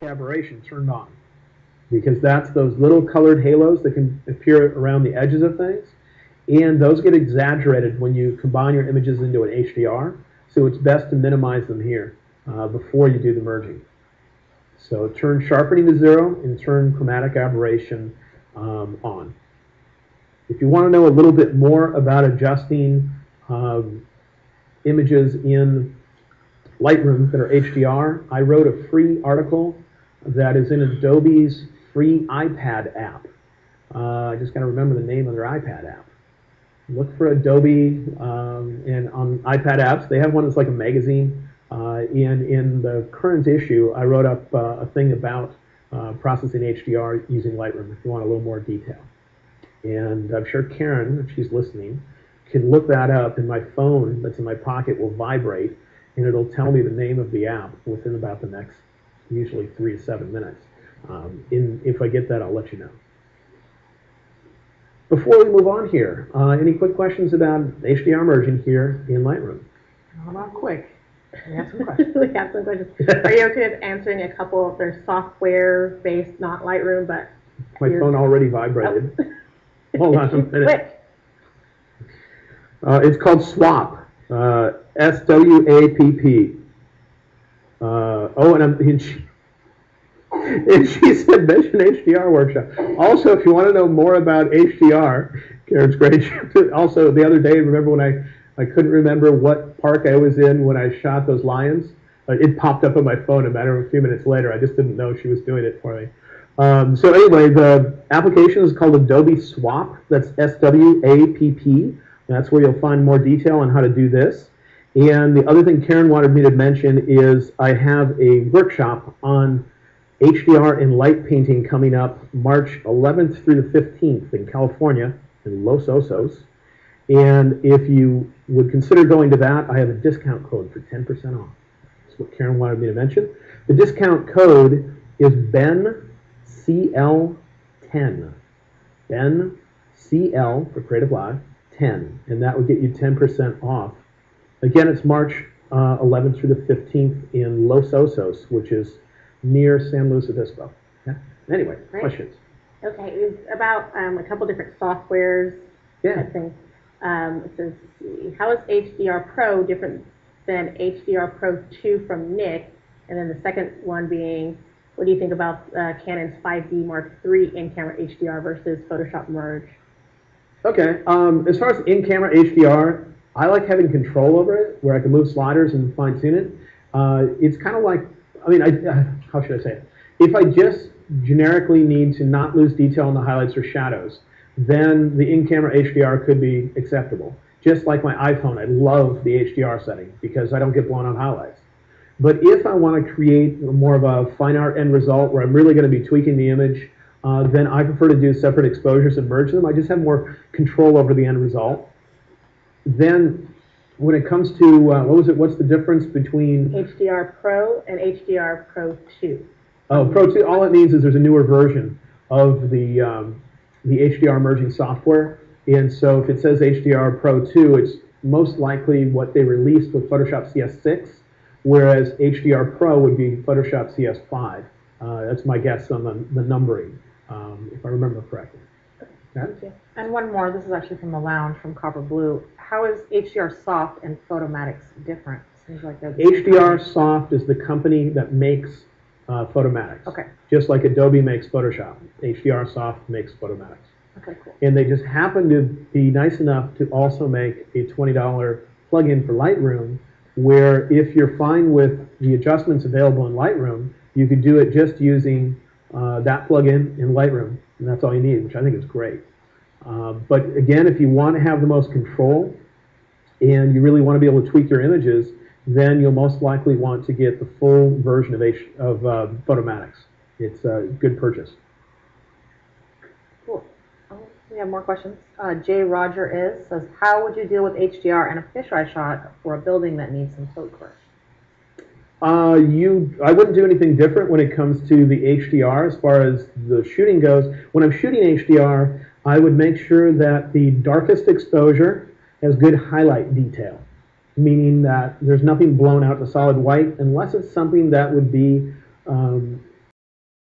aberration turned on, because that's those little colored halos that can appear around the edges of things, and those get exaggerated when you combine your images into an HDR, so it's best to minimize them here before you do the merging. So turn sharpening to 0 and turn chromatic aberration on. If you want to know a little bit more about adjusting images in Lightroom that are HDR, I wrote a free article that is in Adobe's free iPad app. I just got to remember the name of their iPad app. Look for Adobe, and on iPad apps, they have one that's like a magazine. In the current issue, I wrote up a thing about processing HDR using Lightroom if you want a little more detail. And I'm sure Karen, if she's listening, can look that up, and my phone that's in my pocket will vibrate, and it'll tell me the name of the app within about the next, usually 3 to 7 minutes. If I get that, I'll let you know. Before we move on here, any quick questions about HDR merging here in Lightroom? How about quick? We have some questions. We have some questions. Are you okay with answering a couple of their software-based, not Lightroom, but... My phone already vibrated. Oh. Hold on a minute. Quick. It's called SWAP. S-W-A-P-P. And she said, mention HDR workshop. Also, if you want to know more about HDR, Karen's great. Also, the other day, remember when I couldn't remember what park I was in when I shot those lions? It popped up on my phone a matter of a few minutes later. I just didn't know she was doing it for me. So anyway, the application is called Adobe Swap. That's S-W-A-P-P. That's where you'll find more detail on how to do this. And the other thing Karen wanted me to mention is I have a workshop on HDR and light painting coming up March 11th through the 15th in California, in Los Osos. And if you would consider going to that, I have a discount code for 10% off. That's what Karen wanted me to mention. The discount code is BENCL10. BENCL for Creative Live 10, and that would get you 10% off. Again, it's March 11th through the 15th in Los Osos, which is near San Luis Obispo. Yeah? Anyway, great. Questions? Okay, it's about a couple different softwares. Yeah. I think. It says, how is HDR Pro different than HDR Pro 2 from Nick? And then the second one being, what do you think about Canon's 5D Mark III in-camera HDR versus Photoshop Merge? Okay, as far as in-camera HDR, I like having control over it, where I can move sliders and fine-tune it. It's kind of like, I mean, how should I say it? If I just generically need to not lose detail in the highlights or shadows, then the in-camera HDR could be acceptable. Just like my iPhone, I love the HDR setting because I don't get blown out highlights. But if I want to create more of a fine art end result where I'm really going to be tweaking the image, then I prefer to do separate exposures and merge them. I just have more control over the end result. Then when it comes to, what's the difference between HDR Pro and HDR Pro 2? Oh, Pro 2, all it means is there's a newer version of the HDR merging software. And so if it says HDR Pro 2, it's most likely what they released with Photoshop CS6, whereas HDR Pro would be Photoshop CS5. That's my guess on the numbering, if I remember correctly. Okay. And one more, this is actually from the lounge from Copper Blue. How is HDR Soft and Photomatics different? Seems like they're HDR Soft is the company that makes Photomatics. Okay. Just like Adobe makes Photoshop, HDR Soft makes Photomatics. Okay, cool. And they just happen to be nice enough to also make a $20 plugin for Lightroom, where if you're fine with the adjustments available in Lightroom, you could do it just using that plugin in Lightroom, and that's all you need, which I think is great. But again, if you want to have the most control and you really want to be able to tweak your images, then you'll most likely want to get the full version of Photomatics. It's a good purchase. Cool. We have more questions. J. Roger says, how would you deal with HDR and a fisheye shot for a building that needs some coat correction? I wouldn't do anything different when it comes to the HDR as far as the shooting goes. When I'm shooting HDR, I would make sure that the darkest exposure has good highlight detail, meaning that there's nothing blown out to solid white unless it's something that would be